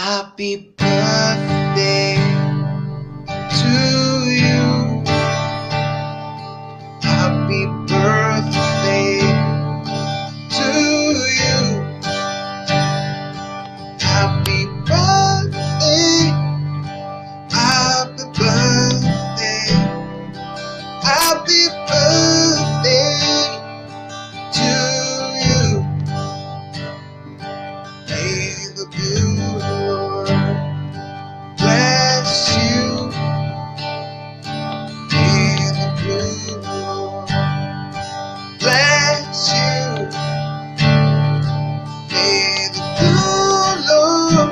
Happy birthday to you. Happy birthday to you. Happy birthday. Happy birthday. Happy birthday to you. May the good Lord bless you. May the good Lord bless you. May the good Lord,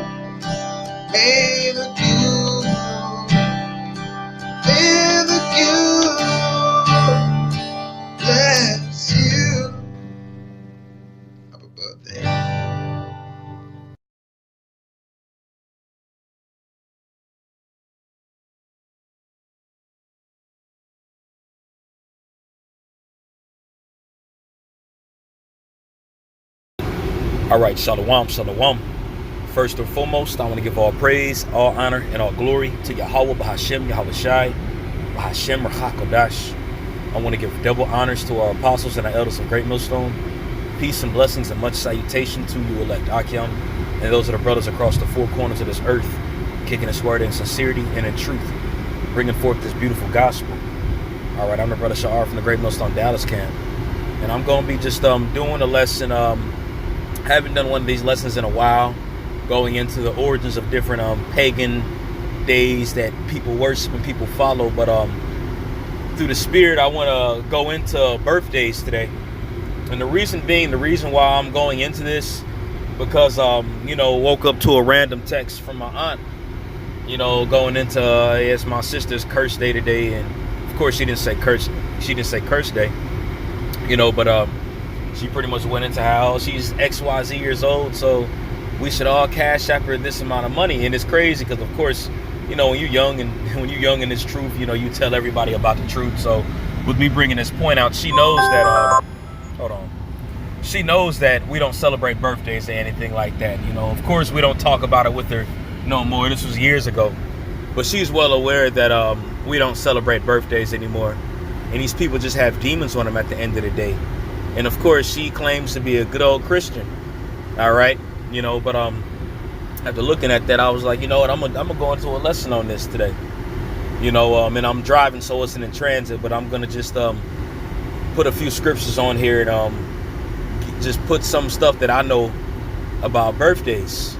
may the good Lord, may the good Lord bless you. Happy birthday. All right, shalom, shalom. First and foremost, I want to give all praise, all honor, and all glory to Yahweh, Bahashem, Yahweh Shai, Bahashem, Rachakodash. I want to give double honors to our apostles and our elders of Great Millstone. Peace and blessings and much salutation to you, elect Akyam, and those of the brothers across the four corners of this earth, kicking this word in sincerity and in truth, bringing forth this beautiful gospel. All right, I'm the brother Sha'ar from the Great Millstone Dallas camp, and I'm going to be just doing a lesson. Haven't done one of these lessons in a while, going into the origins of different pagan days that people worship and people follow. But through the spirit, I want to go into birthdays today. And the reason why I'm going into this, because woke up to a random text from my aunt, going into it's my sister's curse day today, and of course she didn't say curse day, but she pretty much went into how she's XYZ years old, so we should all cash app her this amount of money. And it's crazy because, of course, when you're young and it's truth, you tell everybody about the truth. So with me bringing this point out, she knows that, she knows that we don't celebrate birthdays or anything like that. Of course, we don't talk about it with her no more. This was years ago. But she's well aware that we don't celebrate birthdays anymore. And these people just have demons on them at the end of the day. And of course, she claims to be a good old Christian. All right. But after looking at that, I was like, you know what, I'm gonna go into a lesson on this today. And I'm driving, so it's in transit, but I'm gonna just put a few scriptures on here and just put some stuff that I know about birthdays.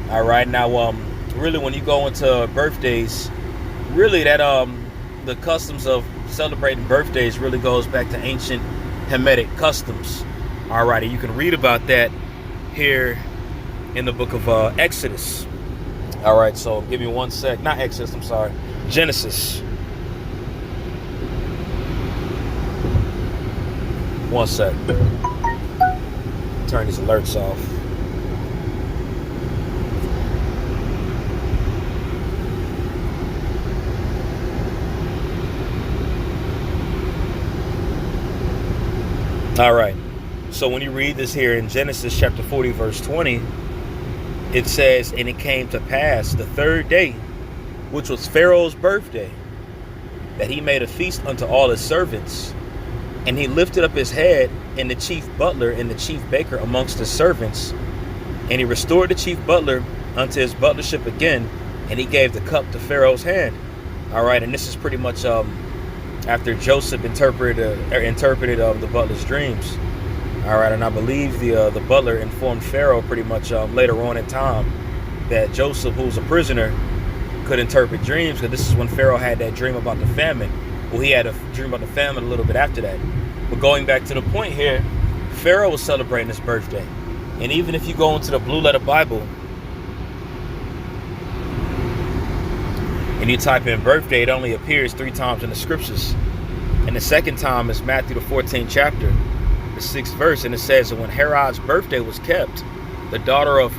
All right. Now, really, when you go into birthdays, really that the customs of celebrating birthdays really goes back to ancient Hamitic customs. All right, and you can read about that here in the book of Exodus. All right, so give me one sec. Not Exodus, I'm sorry. Genesis. One sec. Turn these alerts off. All right, so when you read this here in Genesis chapter 40, verse 20, it says, and it came to pass the third day, which was Pharaoh's birthday, that he made a feast unto all his servants. And he lifted up his head, and the chief butler and the chief baker amongst his servants. And he restored the chief butler unto his butlership again, and he gave the cup to Pharaoh's hand. All right, and this is pretty much after Joseph interpreted the butler's dreams. All right, and I believe the butler informed Pharaoh pretty much later on in time that Joseph, who was a prisoner, could interpret dreams, because this is when Pharaoh had that dream about the famine. Well, he had a dream about the famine a little bit after that. But going back to the point here, Pharaoh was celebrating his birthday. And even if you go into the Blue Letter Bible and you type in birthday, it only appears 3 times in the scriptures. And the second time is Matthew the 14th chapter, the 6th verse, and it says that when Herod's birthday was kept, the daughter of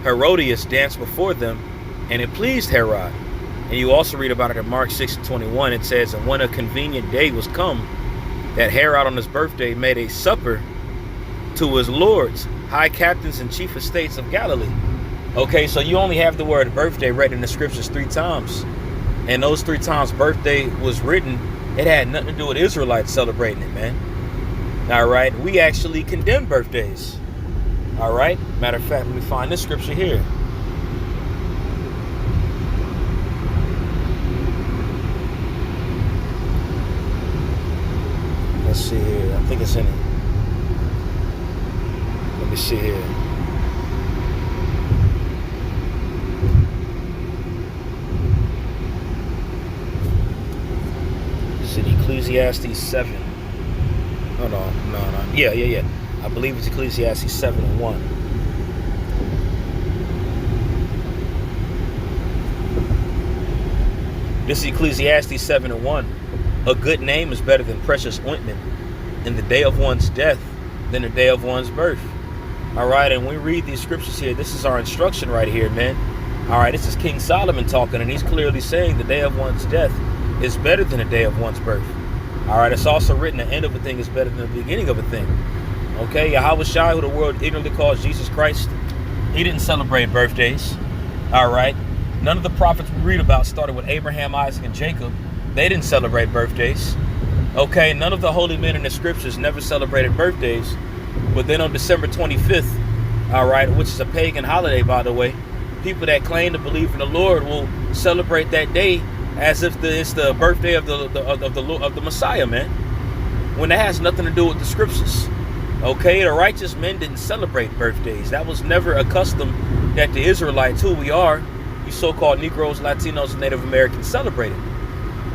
Herodias danced before them, and it pleased Herod. And you also read about it in Mark 6:21. It says, and when a convenient day was come, that Herod on his birthday made a supper to his lords, high captains and chief estates of Galilee. Okay, so you only have the word birthday read in the scriptures 3 times. And those 3 times birthday was written, it had nothing to do with Israelites celebrating it, man. All right, we actually condemn birthdays. All right, matter of fact, let me find this scripture here. Let's see here. I think it's in it. Let me see here. It's in Ecclesiastes 7. Oh, no. Yeah. I believe it's Ecclesiastes 7:1. This is Ecclesiastes 7:1. A good name is better than precious ointment in the day of one's death than the day of one's birth. All right, and we read these scriptures here. This is our instruction right here, man. All right, this is King Solomon talking, and he's clearly saying the day of one's death is better than the day of one's birth. All right, it's also written the end of a thing is better than the beginning of a thing. Okay, Yahweh Shai, who the world ignorantly calls Jesus Christ, he didn't celebrate birthdays. All right, none of the prophets we read about started with Abraham, Isaac, and Jacob. They didn't celebrate birthdays. Okay, none of the holy men in the scriptures never celebrated birthdays. But then on December 25th, all right, which is a pagan holiday, by the way, people that claim to believe in the Lord will celebrate that day as if it's the birthday of the Messiah, man, when that has nothing to do with the scriptures. Okay, the righteous men didn't celebrate birthdays. That was never a custom that the Israelites, who we are, you so-called Negroes, Latinos, and Native Americans, celebrated.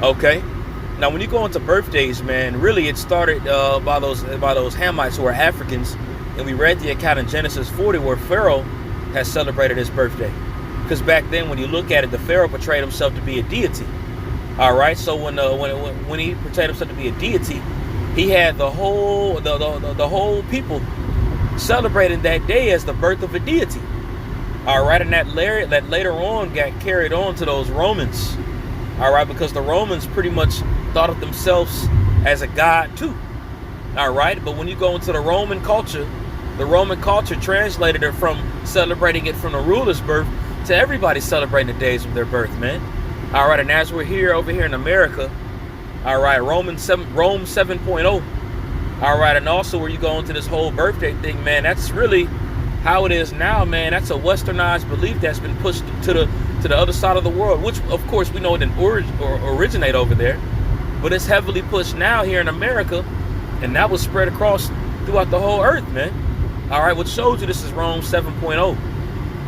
Okay, now when you go into birthdays, man, really it started by those Hamites who are Africans, and we read the account in Genesis 40 where Pharaoh has celebrated his birthday, because back then when you look at it, the Pharaoh portrayed himself to be a deity. All right, so when he portrayed himself to be a deity, he had the whole people celebrating that day as the birth of a deity. All right, and that later on got carried on to those Romans. All right, because the Romans pretty much thought of themselves as a god too. All right, but when you go into the Roman culture translated it from celebrating it from the ruler's birth to everybody celebrating the days of their birth, man. All right, and as we're over here in America, all right, Rome 7.0. All right, and also where you go into this whole birthday thing, man, that's really how it is now, man. That's a westernized belief that's been pushed to the other side of the world, which of course we know it didn't originate over there, but it's heavily pushed now here in America, and that was spread across throughout the whole earth, man. All right, which shows you this is Rome 7.0.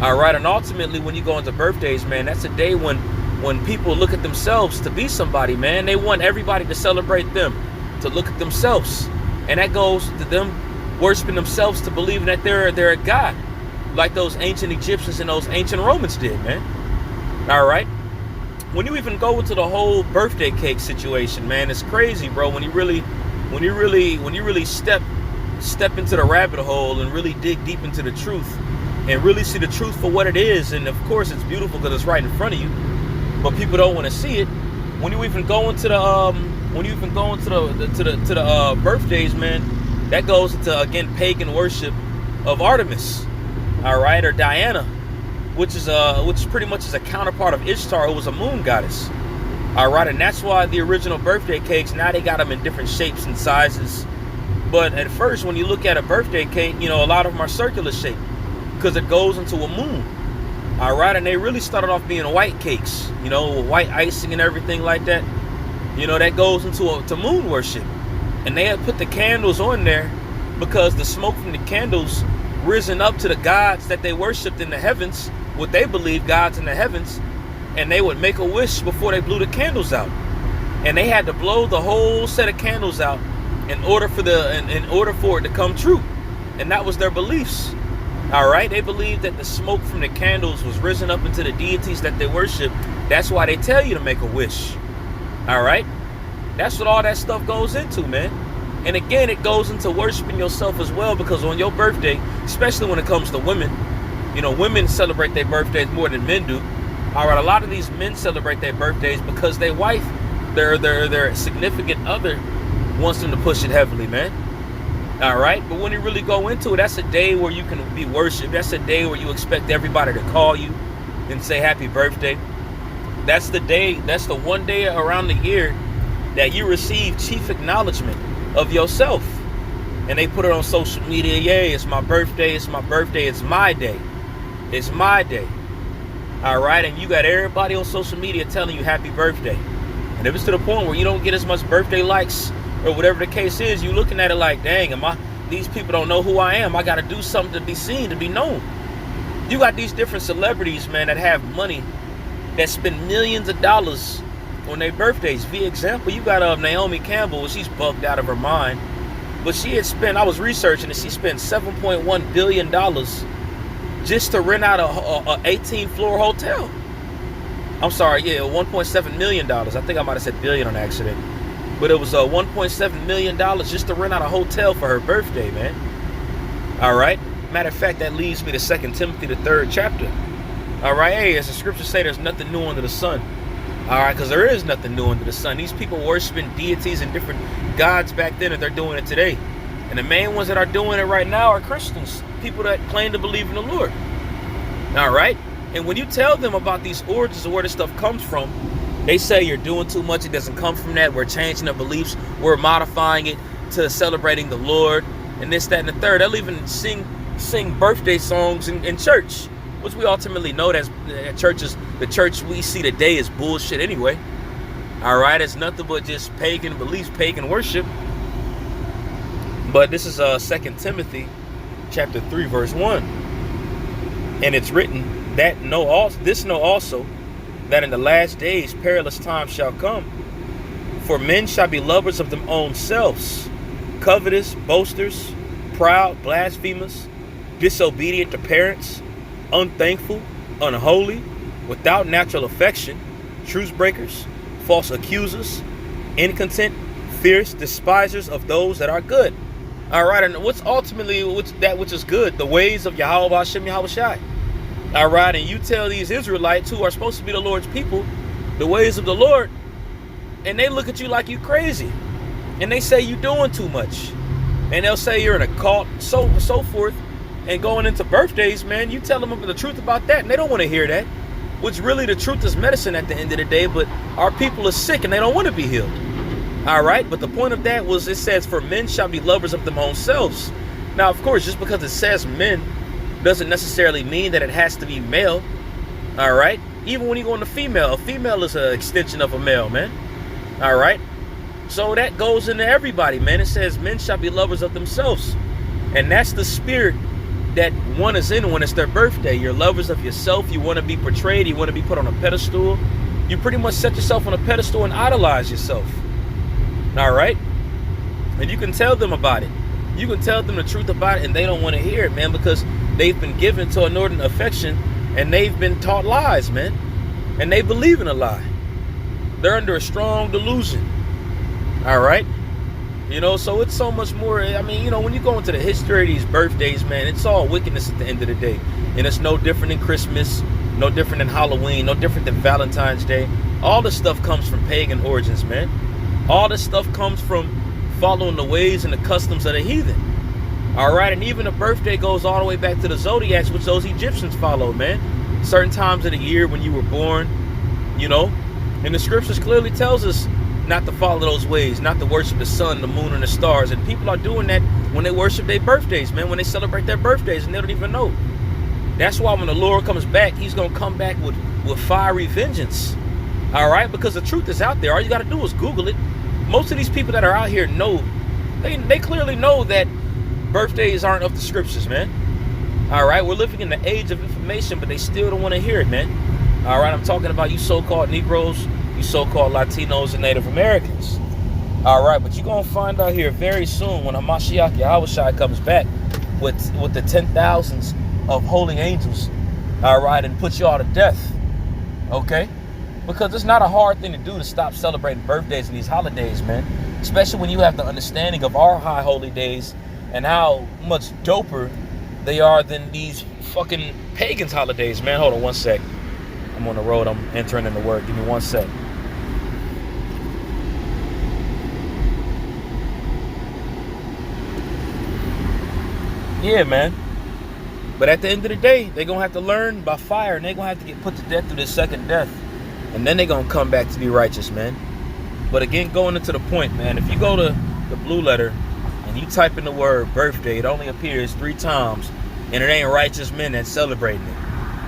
All right, and ultimately when you go into birthdays, man, that's a day when people look at themselves to be somebody, man. They want everybody to celebrate them, to look at themselves, and that goes to them worshiping themselves, to believing that they're a god, like those ancient Egyptians and those ancient Romans did, man. All right, when you even go into the whole birthday cake situation, man, it's crazy, bro. When you really step into the rabbit hole and really dig deep into the truth and really see the truth for what it is, and of course it's beautiful because it's right in front of you, but people don't want to see it. When you even go into the birthdays, man, that goes into, again, pagan worship of Artemis, all right, or Diana, which pretty much is a counterpart of Ishtar, who was a moon goddess. All right, and that's why the original birthday cakes, now they got them in different shapes and sizes. But at first, when you look at a birthday cake, you know, a lot of them are circular shaped because it goes into a moon. All right, and they really started off being white cakes, you know, with white icing and everything like that. You know, that goes into moon worship. And they had put the candles on there because the smoke from the candles risen up to the gods that they worshipped in the heavens, what they believed gods in the heavens, and they would make a wish before they blew the candles out. And they had to blow the whole set of candles out in order for it to come true. And that was their beliefs. All right, they believed that the smoke from the candles was risen up into the deities that they worship. That's why they tell you to make a wish. All right, that's what all that stuff goes into, man. And again, it goes into worshiping yourself as well, because on your birthday, especially when it comes to women, you know, women celebrate their birthdays more than men do. All right, a lot of these men celebrate their birthdays because their wife, their significant other, wants them to push it heavily, man. All right, but when you really go into it, that's a day where you can be worshiped. That's a day where you expect everybody to call you and say happy birthday. That's the day, that's the one day around the year that you receive chief acknowledgement of yourself. And they put it on social media. Yay, it's my birthday, it's my birthday, it's my day. It's my day. All right, and you got everybody on social media telling you happy birthday. And if it's to the point where you don't get as much birthday likes or whatever the case is, you looking at it like, dang, these people don't know who I am. I got to do something to be seen, to be known. You got these different celebrities, man, that have money, that spend millions of dollars on their birthdays. For example, you got Naomi Campbell. She's bugged out of her mind. But she had spent, I was researching it, she spent $7.1 billion just to rent out a 18-floor hotel. I'm sorry, yeah, $1.7 million. I think I might have said billion on accident. But it was $1.7 million just to rent out a hotel for her birthday, man. All right. Matter of fact, that leads me to 2 Timothy, the 3rd chapter. All right. Hey, as the scriptures say, there's nothing new under the sun. All right, because there is nothing new under the sun. These people worshiping deities and different gods back then, and they're doing it today. And the main ones that are doing it right now are Christians, people that claim to believe in the Lord. All right. And when you tell them about these origins of where this stuff comes from, they say you're doing too much. It doesn't come from that. We're changing the beliefs. We're modifying it to celebrating the Lord and this, that, and the third. They'll even sing birthday songs in church, which we ultimately know that churches, the church we see today is bullshit anyway. All right, it's nothing but just pagan beliefs, pagan worship. But this is 2 Timothy chapter 3, verse 1. And it's written that know also that in the last days perilous times shall come. For men shall be lovers of their own selves, covetous, boasters, proud, blasphemers, disobedient to parents, unthankful, unholy, without natural affection, truce breakers, false accusers, incontinent, fierce, despisers of those that are good. All right, and what's ultimately that which is good? The ways of Yahweh Hashem Yahweh Shai. All right, and you tell these Israelites who are supposed to be the Lord's people the ways of the Lord, and they look at you like you crazy, and they say you're doing too much, and they'll say you're in a cult, so forth. And going into birthdays, man, you tell them the truth about that, and they don't want to hear that. Which really, the truth is medicine at the end of the day, but our people are sick and they don't want to be healed. All right, but the point of that was, it says, for men shall be lovers of their own selves. Now, of course, just because it says men doesn't necessarily mean that it has to be male. All right, even when you go into female, a female is an extension of a male, man. All right, so that goes into everybody, man. It says men shall be lovers of themselves, and that's the spirit that one is in when it's their birthday. You're lovers of yourself. You want to be portrayed. You want to be put on a pedestal. You pretty much set yourself on a pedestal and idolize yourself. All right, and you can tell them about it. You can tell them the truth about it, and they don't want to hear it, man, because they've been given to inordinate affection, and they've been taught lies, man, and they believe in a lie. They're under a strong delusion. All right, you know, so it's so much more. I mean, you know, when you go into the history of these birthdays, man, it's all wickedness at the end of the day, and it's no different than Christmas, no different than Halloween, no different than Valentine's Day. All this stuff comes from pagan origins, man. All this stuff comes from following the ways and the customs of the heathen. All right, and even the birthday goes all the way back to the zodiacs, which those Egyptians followed, man. Certain times of the year when you were born, you know, and the scriptures clearly tells us not to follow those ways, not to worship the sun, the moon, and the stars. And people are doing that when they worship their birthdays, man, when they celebrate their birthdays, and they don't even know. That's why when the Lord comes back, he's going to come back with fiery vengeance. All right, because the truth is out there. All you got to do is Google it. Most of these people that are out here know, they clearly know that birthdays aren't of the scriptures, man. All right, we're living in the age of information, but they still don't want to hear it, man. All right, I'm talking about you so-called Negroes, you so-called Latinos and Native Americans. All right, but you're going to find out here very soon when Hamashiach Yahushua comes back with the 10,000s of holy angels, all right, and put you all to death, okay? Because it's not a hard thing to do to stop celebrating birthdays and these holidays, man. Especially when you have the understanding of our high holy days and how much doper they are than these fucking pagans holidays, man. Hold on one sec. I'm on the road. I'm entering into work. Give me one sec. Yeah, man. But at the end of the day, they're going to have to learn by fire, and they're going to have to get put to death through the second death. And then they're going to come back to be righteous, man. But again, going into the point, man, if you go to the Blue Letter and you type in the word birthday, it only appears 3 times, and it ain't righteous men that's celebrating it.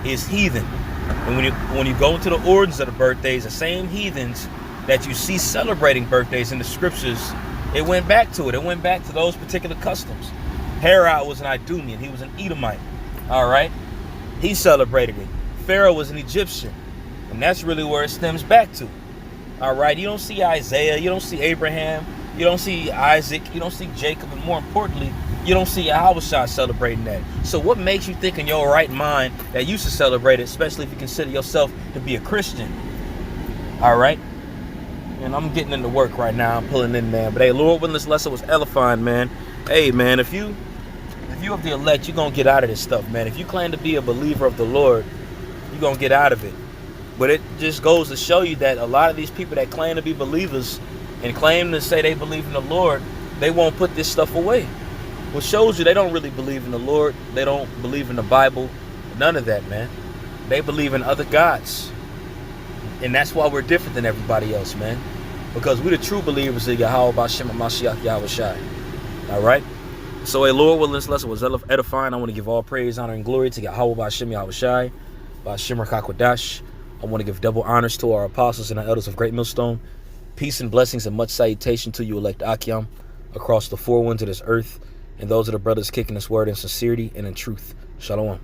It's heathen. And when you go into the origins of the birthdays, the same heathens that you see celebrating birthdays in the scriptures, it went back to it. It went back to those particular customs. Herod was an Idumean. He was an Edomite. All right? He celebrated it. Pharaoh was an Egyptian. And that's really where it stems back to. All right? You don't see Isaiah. You don't see Abraham. You don't see Isaac. You don't see Jacob. And more importantly, you don't see Yahushua celebrating that. So what makes you think in your right mind that you should celebrate it, especially if you consider yourself to be a Christian? All right? And I'm getting into work right now. I'm pulling in, man. But hey, Lord, when this lesson was edifying, man. Hey, man, if you of the elect, you're going to get out of this stuff, man. If you claim to be a believer of the Lord, you're going to get out of it. But it just goes to show you that a lot of these people that claim to be believers and claim to say they believe in the Lord, they won't put this stuff away. Which shows you they don't really believe in the Lord. They don't believe in the Bible. None of that, man. They believe in other gods. And that's why we're different than everybody else, man. Because we're the true believers of Yahweh B'Shem Mashiach Yahushai. All right? So, hey, Lord, willing, this lesson was edifying. I want to give all praise, honor, and glory to Yahweh B'Shem Yahushai, B'Shem Rakakwadash. I want to give double honors to our apostles and our elders of Great Millstone. Peace and blessings and much salutation to you, elect Akyam, across the 4 winds of this earth, and those are the brothers kicking this word in sincerity and in truth. Shalom.